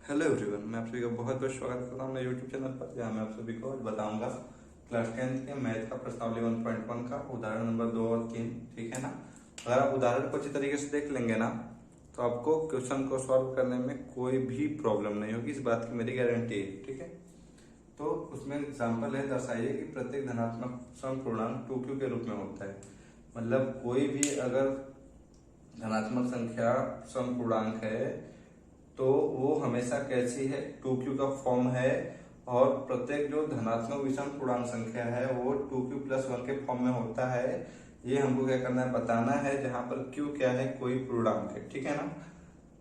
Hello everyone, मैं आप सभी का बहुत बहुत स्वागत करता हूँ मेरे यूट्यूब चैनल पर, जहाँ मैं आप सभी को आज बताऊंगा क्लास 10th के मैथ का प्रश्नावली 1.1 का उदाहरण नंबर 2 और 3। ठीक है ना। अगर आप उदाहरण को अच्छी तरीके से देख लेंगे ना, तो आपको क्वेश्चन को सॉल्व करने में कोई भी प्रॉब्लम नहीं होगी, इस बात की मेरी गारंटी है। ठीक है। तो उसमें एग्जाम्पल है, दर्शाइए कि प्रत्येक धनात्मक समपूर्णांक 2q के रूप में होता है। मतलब कोई भी अगर धनात्मक संख्या समपूर्णांक है तो वो हमेशा कैसी है, 2q का फॉर्म है। और प्रत्येक जो धनात्मक विषम पूर्णांक संख्या है वो 2q+1 के फॉर्म में होता है। ये हमको क्या करना है, बताना है, जहां पर q क्या है, कोई पूर्णांक है। ठीक है ना।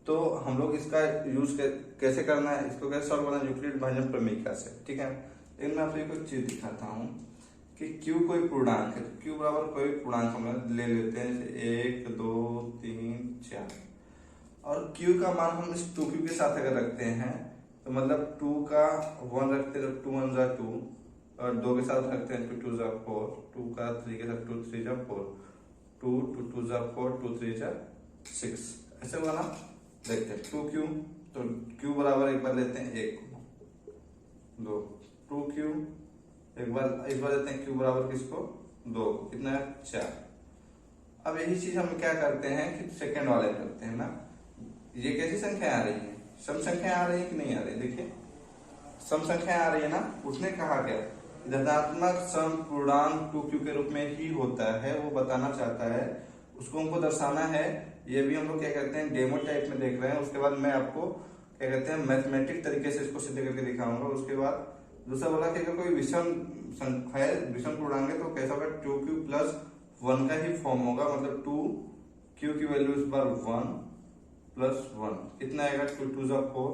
तो हम लोग इसका यूज कैसे करना है, इसको कैसे सॉल्व करना है, यूक्लिड भाजन प्रमेय से। ठीक है। लेकिन मैं आपको एक चीज दिखाता हूँ कि q कोई पूर्णांक है, तो q बराबर कोई पूर्णांक हम ले लेते हैं, जैसे 1 2 3 4। और q का मान हम इस 2q के साथ अगर रखते हैं तो मतलब 2 का 1 रखते हैं तो 2 1 जा 2, और 2 के साथ रखते हैं तो 2 जा 4, 2 का 3 के साथ 2 3 जा 4, 2 2 2 जा 4, 2 3 जा 6। ऐसे हुआ ना। देखते हैं 2q, तो q बराबर एक बार लेते हैं 1 2, 2q एक बार लेते हैं, q बराबर किसको 2, कितना है 4। अब यही चीज हम क्या करते हैं कि सेकंड वाले में करते हैं ना। ये कैसी संख्या आ रही है, सम संख्या आ रही है कि नहीं आ रही है। देखिए सम संख्या आ रही है ना। उसने कहा क्या, धनात्मक सम पूर्णांक 2q के रूप में ही होता है, वो बताना चाहता है, उसको हमको दर्शाना है। ये भी हम लोग क्या कहते हैं, डेमो टाइप में देख रहे हैं। उसके बाद मैं आपको क्या कहते हैं, मैथमेटिक तरीके से इसको सिद्ध करके दिखाऊंगा। उसके बाद दूसरा बोला कि अगर कोई विषम संख्या है, विषम पूर्णांक है, तो कैसा होगा, 2q+1 का ही फॉर्म होगा। मतलब 2q की वैल्यू इस बार 1 +1 कितना आएगा, 2 2 जा 4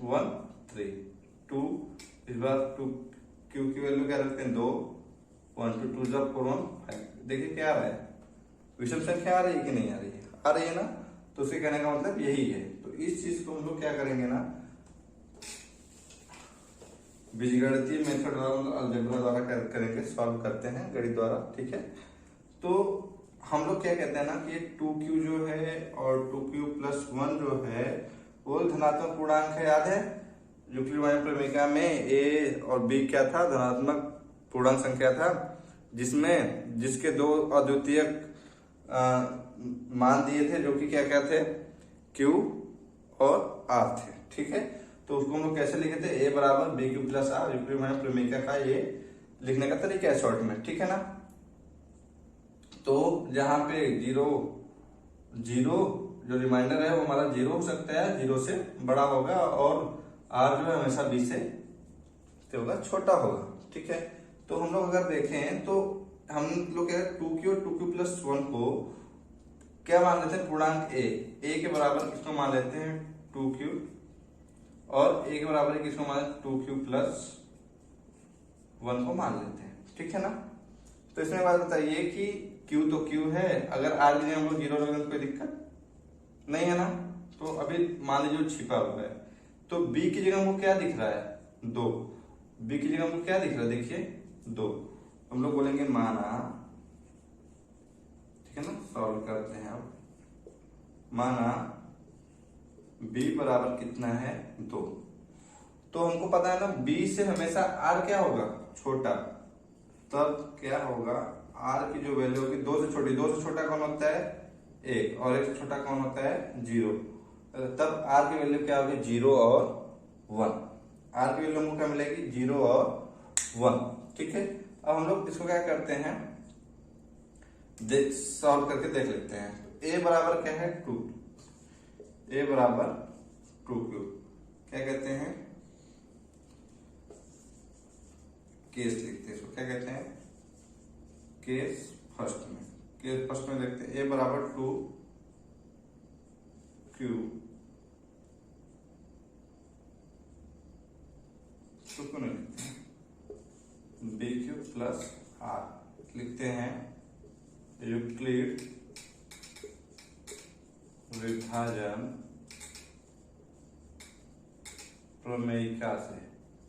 1 3 2। इस बार 2q की वैल्यू क्या रखते हैं 2, 1 2 2 जा 4 1 5। देखिए क्या आ रहा है, विषम संख्या आ रही है कि नहीं आ रही है, आ रही है ना। तो उसके कहने का मतलब यही है। तो इस चीज को हम लोग क्या करेंगे ना, बीजगणितीय मेथड द्वारा, मतलब अलजेब्रा द्वारा करेंगे, सॉल्व करते हैं गणित द्वारा। ठीक है। तो हम लोग क्या कहते हैं ना कि 2q जो है और 2q+1 जो है वो धनात्मक पूर्णांक है। याद है यूक्लिड वाणी प्रमेय में a और b क्या था, धनात्मक पूर्णांक संख्या था, जिसमें जिसके दो अद्वितीयक मान दिए थे, जो कि क्या क्या थे, q और r थे। ठीक है। तो उसको हम लोग कैसे लिखे थे, a बराबर bq+r, यूक्लिड वाणी प्रमेय का ये लिखने का तरीका है शॉर्ट में। ठीक है ना। तो जहां पे जीरो जीरो जो रिमाइंडर है वो हमारा जीरो हो सकता है, जीरो से बड़ा होगा, और आर जो है हमेशा बी से होगा, छोटा होगा। ठीक है। तो हम लोग अगर देखें तो हम लोग क्या 2q और 2q+1 को क्या मान लेते हैं, पूर्णांक a के बराबर किसको मान लेते हैं 2q, और a के बराबर किसको मान लेते हैं 2q+1 को मान लेते हैं। ठीक है ना। तो इसमें बात बताइए कि Q तो Q है, अगर R की जगह हम लोग 0 रख दें तो कोई दिक्कत नहीं है ना। तो अभी मान लीजिए छिपा हुआ है, तो B की जगह हमको क्या दिख रहा है 2, B की जगह हमको क्या दिख रहा है, देखिए 2। हम लोग बोलेंगे माना, ठीक है ना, सॉल्व करते हैं अब। माना B बराबर कितना है 2, तो हमको पता है ना B से हमेशा R क्या होगा, छोटा। तब क्या होगा, R की जो वैल्यू होगी 2 से छोटी, 2 से छोटा कौन होता है 1, और 1 से छोटा कौन होता है 0। तब R की वैल्यू क्या होगी 0 और 1। R की वैल्यू हमको क्या मिलेगी 0 और 1। ठीक है। अब हम लोग इसको क्या करते हैं, सॉल्व करके देख लेते हैं। तो A बराबर क्या है 2, A बराबर 2q, क्या कहते हैं, केस लिखते हैं इसको, क्या कहते हैं केस फर्स्ट में। केस फर्स्ट में देखते हैं, a बराबर 2q, क्यों नहीं लिखते हैं, bq+r लिखते हैं यूक्लिड विभाजन प्रमेयिका से।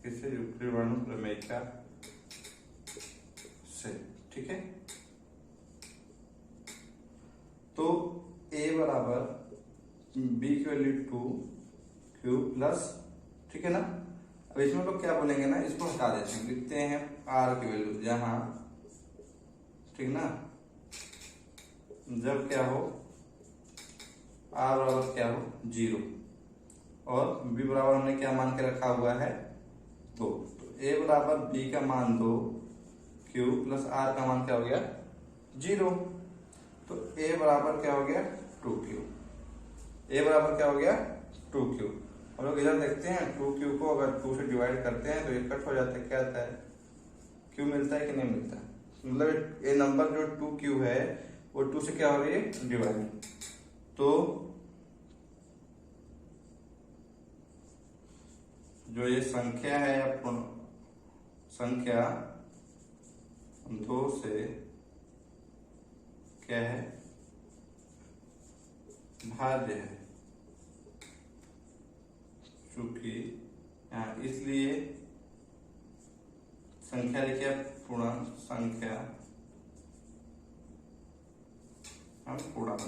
किससे, यूक्लिड विभाजन प्रमेयिका से। ठीक है। तो a बराबर b की वैल्यू 2, क्यू प्लस, ठीक है ना। अब इसमें लोग क्या बोलेंगे ना, इसको हटा देते हैं, लिखते हैं आर की वैल्यू जहां, ठीक ना, जब क्या हो आर बराबर क्या हो 0 और बी बराबर हमने क्या मान के रखा हुआ है 2, तो ए बराबर बी का मान 2, क्यू प्लस आर का मान क्या हो गया 0, तो ए बराबर क्या हो गया 2q, ए बराबर क्या हो गया 2q। हम लोग इधर देखते हैं 2q को अगर 2 से डिवाइड करते हैं तो ये कट हो जाता है, क्या आता है q मिलता है कि नहीं मिलता, मतलब ये नंबर जो 2q है वो 2 से क्या हो रही है डिवाइड, तो जो ये संख्या है या संख्या 2 से क्या है भाज्य है, चूंकि यहाँ इसलिए संख्या लिखिए पूर्णांक संख्या, हम पूर्णांक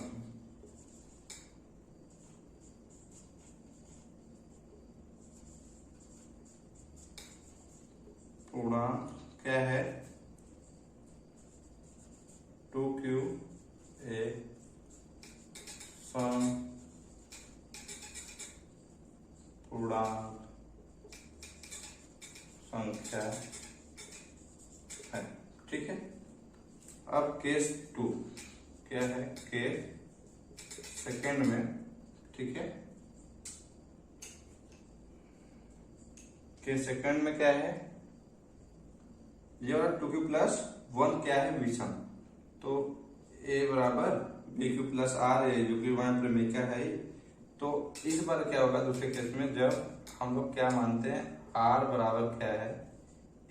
पूर्णांक क्या है 2q ए सम पूर्णांक संख्या है, ठीक है। अब केस 2 क्या है, केस सेकेंड में, ठीक है, केस सेकेंड में क्या है, ये वाला 2q प्लस 1 क्या है विषम, तो a बराबर bq प्लस आर यूक्लिड वाला प्रमेय क्या है, तो इस बार क्या होगा दूसरे केस में, जब हम लोग क्या मानते हैं r बराबर क्या है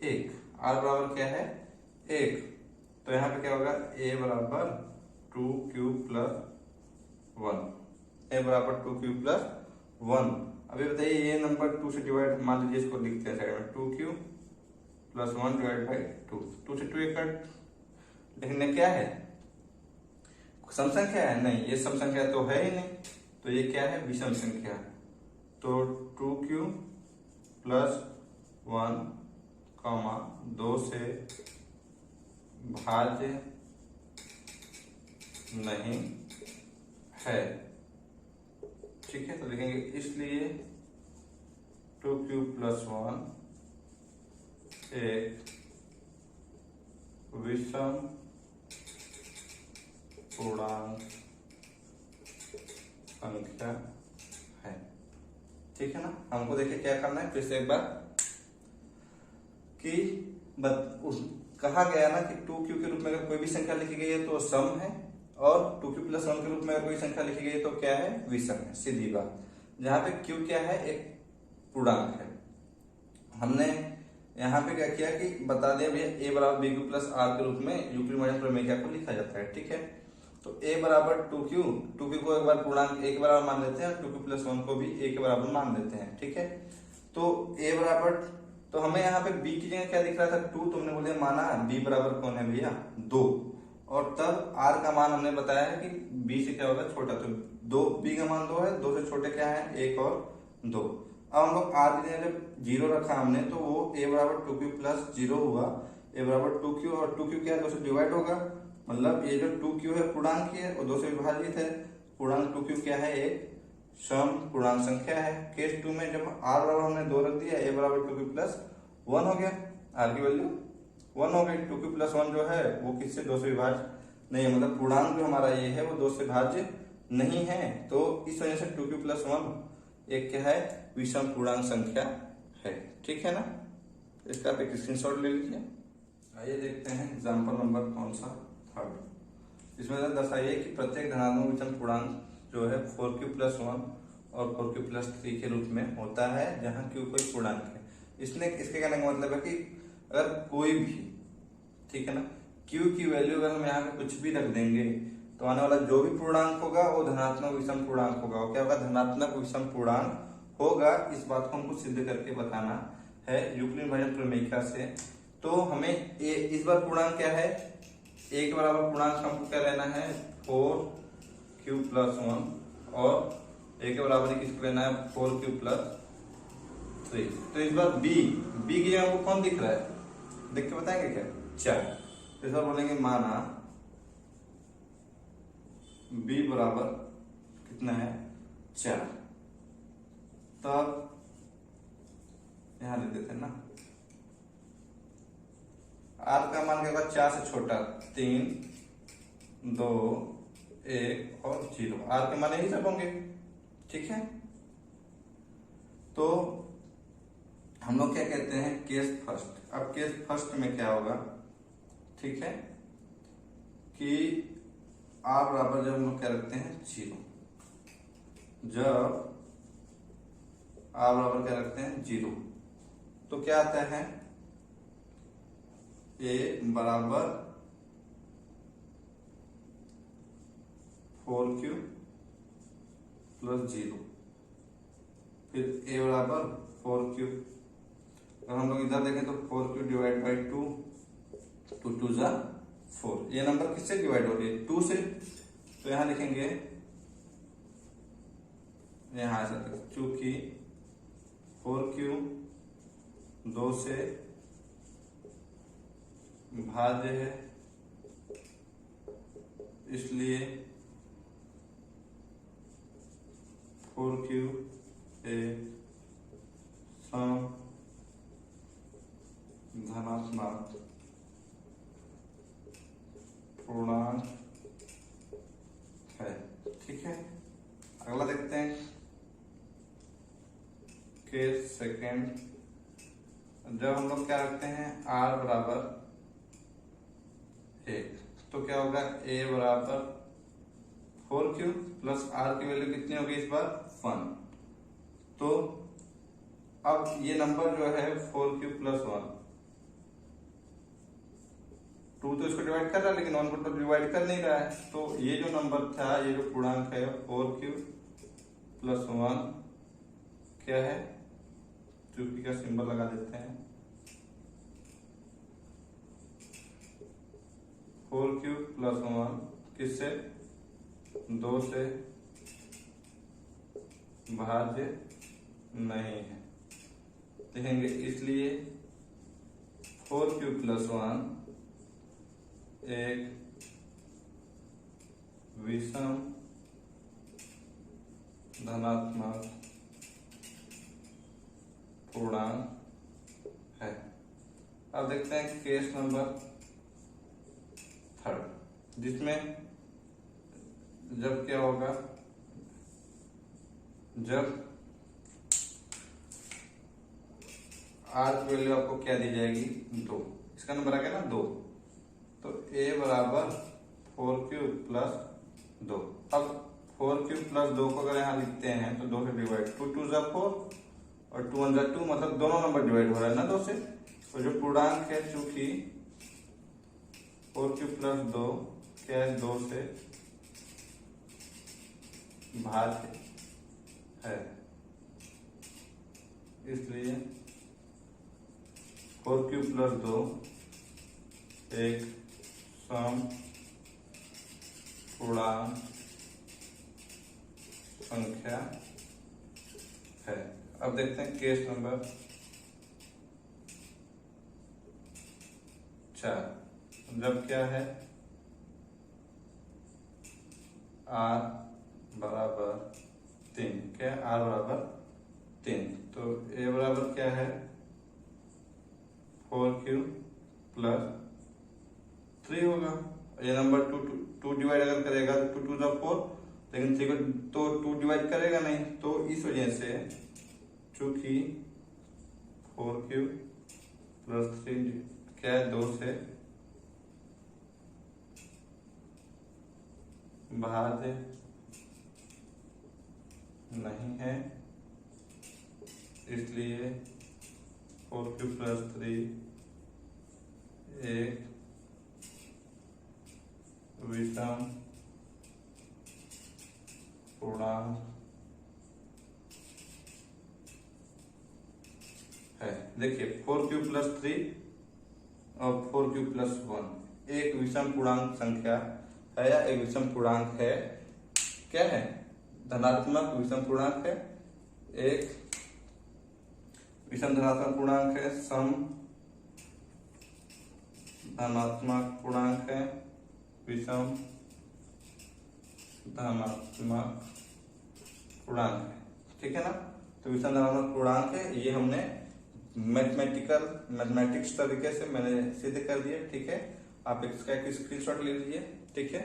1, r बराबर क्या है 1, तो यहाँ पे क्या होगा a बराबर 2q प्लस 1, a बराबर 2q प्लस 1। अभी बताइए ये नंबर 2 से डिवाइड, मान लीजिए इसको लिखते हैं साइड में 2q प्लस 1 डिवाइड बाई 2 से 2 कट, लेकिन क्या है सम संख्या है, नहीं ये सम संख्या तो है ही नहीं, तो ये क्या है विषम संख्या, तो 2q प्लस 1 2 से भाज्य नहीं है, ठीक है। तो लिखेंगे इसलिए 2q प्लस 1 एक विषम पूर्णांक संख्या है, ठीक है ना। हमको देखिए क्या करना है फिर से एक बार कि कहा गया ना कि 2q के रूप में अगर कोई भी संख्या लिखी गई है तो सम है, और 2q प्लस 1 के रूप में अगर कोई संख्या लिखी गई है तो क्या है विषम है, सीधी बात। जहां पे q क्या है एक पूर्णांक है, हमने यहाँ पे क्या किया कि बता दिया भैया a बराबर bq प्लस आर के रूप में यूक्लिड वाला प्रमेय को लिखा जाता है, ठीक है। तो a बराबर 2q को एक बार पूर्णांक a के बराबर मान लेते हैं और 2q प्लस 1 को भी a के बराबर मान लेते हैं, ठीक है। तो a बराबर, तो हमें यहाँ पे b की जगह क्या दिख रहा था 2, तुमने बोले माना b बराबर कौन है भैया 2, और तब r का मान हमने बताया है कि b से क्या होगा छोटा, तो b का मान 2 है, 2 से छोटे क्या है 1 और 2। अब हम लोग r की जगह जब 0 रखा हमने तो वो a बराबर 2q प्लस 0 हुआ, a बराबर 2q, और 2q क्या है 2 से डिवाइड होगा, मतलब ये जो 2q है पूर्णांक ही है और 2 से विभाजित है, पूर्णांक 2q क्या है एक सम पूर्णांक संख्या है। केस 2 में जब r बराबर हमने 2 रख दिया, a बराबर 2q प्लस 1 हो गया, r की वैल्यू 1 हो गई, 2q प्लस 1 जो है वो किससे 2 से विभाज्य नहीं है, मतलब पूर्णांक जो हमारा ये है वो 2 से भाज्य नहीं है, तो इस वजह से 2q प्लस 1 एक क्या है विषम पूर्णांक संख्या है, ठीक है ना। इसका आप एक स्क्रीनशॉट ले लीजिए। आइए देखते हैं एग्जाम्पल नंबर कौन सा, थर्ड। इसमें दर्शाइए कि प्रत्येक धनात्मक विषम पूर्णांक जो है 4q प्लस 1 और 4q प्लस 3 के रूप में होता है जहां q कोई पूर्णांक है। इसके कहने का मतलब है कि अगर कोई भी, ठीक है ना, q की वैल्यू अगर हम यहाँ पे कुछ भी रख देंगे तो आने वाला जो भी पूर्णांक होगा वो धनात्मक विषम पूर्णांक होगा। वो क्या होगा धनात्मक विषम पूर्णांक होगा। इस बात को हमको सिद्ध करके बताना है यूक्लिड विभाजन प्रमेय से। तो हमें इस बार पूर्णांक क्या है, एक बराबर पूर्णांक हमको क्या लेना है 4q प्लस 1 और ए के बराबर किसको लेना है 4q प्लस 3। तो इस बार बी की जगह आपको कौन दिख रहा है, देख के बताएंगे क्या, 4। इस बार बोलेंगे माना b बराबर कितना है 4, तब यहां लिख देते हैं ना r का मान क्या होगा 4 से छोटा 3 2 1 और 0, r के मान यही सब होंगे, ठीक है। तो हम लोग क्या कहते हैं केस फर्स्ट। अब केस फर्स्ट में क्या होगा, ठीक है, कि r बराबर जब हम लोग क्या रखते हैं 0, जब r बराबर क्या रखते हैं 0, तो क्या आता है a बराबर 4q प्लस 0, फिर a बराबर 4q। अगर हम लोग इधर देखें तो 4q डिवाइड बाई 2, 2 2 जा 4। ये नंबर किससे डिवाइड हो रही है 2 से, तो यहां लिखेंगे यहां ऐसा चूंकि 4q 2 से भाज्य है, इसलिए 4q एक सम धनात्मक पूर्णांक है, ठीक है। अगला देखते हैं केस सेकेंड। जब हम लोग क्या रखते हैं r बराबर 1, तो क्या होगा a बराबर 4q प्लस r की वैल्यू कितनी होगी इस बार 1। तो अब ये नंबर जो है 4q प्लस 1, 2 तो इसको डिवाइड कर रहा है लेकिन 1 को तो डिवाइड कर नहीं रहा है, तो ये जो नंबर था, ये जो पूर्णांक है 4q प्लस 1 क्या है, चूंकि का सिंबल लगा देते हैं, 4q प्लस 1 किससे 2 से भाज्य नहीं है, देखेंगे, इसलिए 4q प्लस 1 एक विषम धनात्मक पूर्णांक है। अब देखते हैं केस नंबर 3, जिसमें जब क्या होगा, जब r की वैल्यू आपको क्या दी जाएगी 2, इसका नंबर आ गया ना 2, तो a बराबर 4q प्लस 2। अब 4q प्लस 2 को अगर यहाँ लिखते हैं तो 2 से डिवाइड, 2 2 जा 4 और 2 1 जा 2, मतलब दोनों नंबर डिवाइड हो रहा है ना 2 से। तो जो पूर्णांक है चूंकि 4q प्लस 2 क्या है 2 से भाज्य है, इसलिए 4q प्लस 2 एक सम पूर्णांक संख्या है। अब देखते हैं केस नंबर 4। जब क्या है r बराबर 3, क्या है r बराबर 3, तो a बराबर क्या है 4q प्लस 3 होगा। ये नंबर 2 डिवाइड अगर करेगा तो 2 2 जा 4, लेकिन 3 को तो 2 डिवाइड करेगा नहीं, तो इस वजह से चूंकि 4q प्लस 3 क्या है 2 से भाज्य नहीं है, इसलिए 4q प्लस 3 एक विषम पूर्णांक है। देखिए 4q प्लस 3 और 4q प्लस 1 एक विषम पूर्णांक संख्या है या एक विषम पूर्णांक है, क्या है धनात्मक विषम पूर्णांक है, एक विषम धनात्मक पूर्णांक है, सम धनात्मक पूर्णांक है, विषम धनात्मक पूर्णांक है, ठीक है ना। तो विषम धनात्मक पूर्णांक है, ये हमने मैथमेटिक्स तरीके से मैंने सिद्ध कर दिया, ठीक है। आप इसका एक स्क्रीनशॉट ले लीजिए, ठीक है।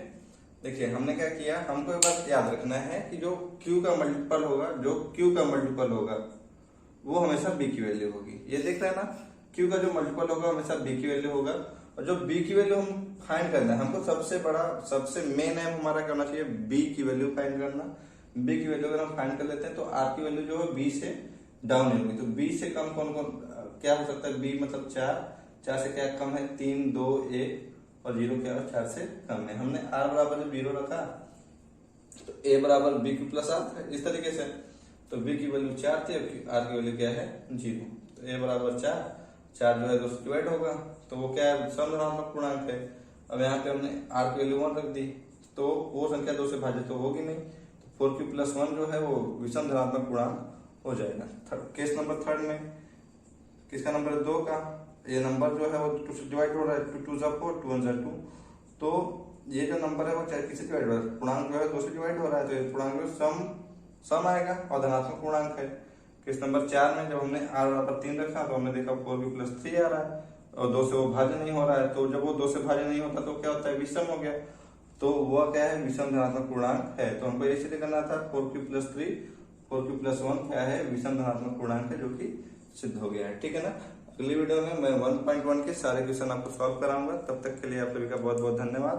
देखिए हमने क्या किया, हमको एक बात याद रखना है कि जो q का मल्टीपल होगा, वो हमेशा b की वैल्यू होगी। ये देख रहे हैं ना, q का जो मल्टीपल होगा हमेशा b की वैल्यू होगा, और जो b की वैल्यू हम फाइंड करना है, हमको सबसे मेन एम हमारा करना चाहिए b की वैल्यू फाइंड करना। b की वैल्यू अगर हम फाइंड कर लेते हैं तो r की वैल्यू जो है b से डाउन होगी। तो b से कम कौन कौन क्या हो सकता है, b मतलब 4 से क्या कम है, 3 2 1, और 0 क्या है, 4 से कम है। हमने r बराबर जब 0 रखा तो a बराबर b की प्लस r, इस तरीके से। तो b की वैल्यू 4 थी, r की वैल्यू क्या है 0। तो a बराबर 4 जो है 2 से डिवाइड होगा, तो वो क्या है, सम धनात्मक पूर्णांक है। अब यहाँ पे हमने r की वैल्यू 1 रख दी, तो वो संख्या 2 से भाज्य तो होगी नहीं, तो 4q + 1 जो है वो विषम धनात्मक पूर्णांक हो जाएगा। केस नंबर 3 में किसका नंबर है, 2 का। ये नंबर जो है वो 2 से डिवाइड हो रहा है, 2 2 = 4, 2 1 = 2। तो ये जो नंबर है वो किससे डिवाइड हो रहा है, पूर्णांक जो है 2 से डिवाइड हो रहा है, तो ये पूर्णांक में सम आएगा और धनात्मक पूर्णांक है। केस नंबर 4 में जब हमने r बराबर 3 रखा तो हमने देखा 4q + 3 आ रहा है, और 2 से वो भाज्य नहीं हो रहा है। तो जब वो 2 से भाज्य नहीं होता तो क्या होता है, विषम हो गया। तो वह क्या है, विषम धनात्मक पूर्णांक है। तो हमको ये सिद्ध करना था 4q + 3, 4q + 1 क्या है, विषम धनात्मक पूर्णांक है, जो कि सिद्ध हो गया है, ठीक है ना। अगली वीडियो में मैं 1.1 के सारे क्वेश्चन आपको सॉल्व कराऊंगा। तब तक के लिए आप सभी का बहुत बहुत धन्यवाद।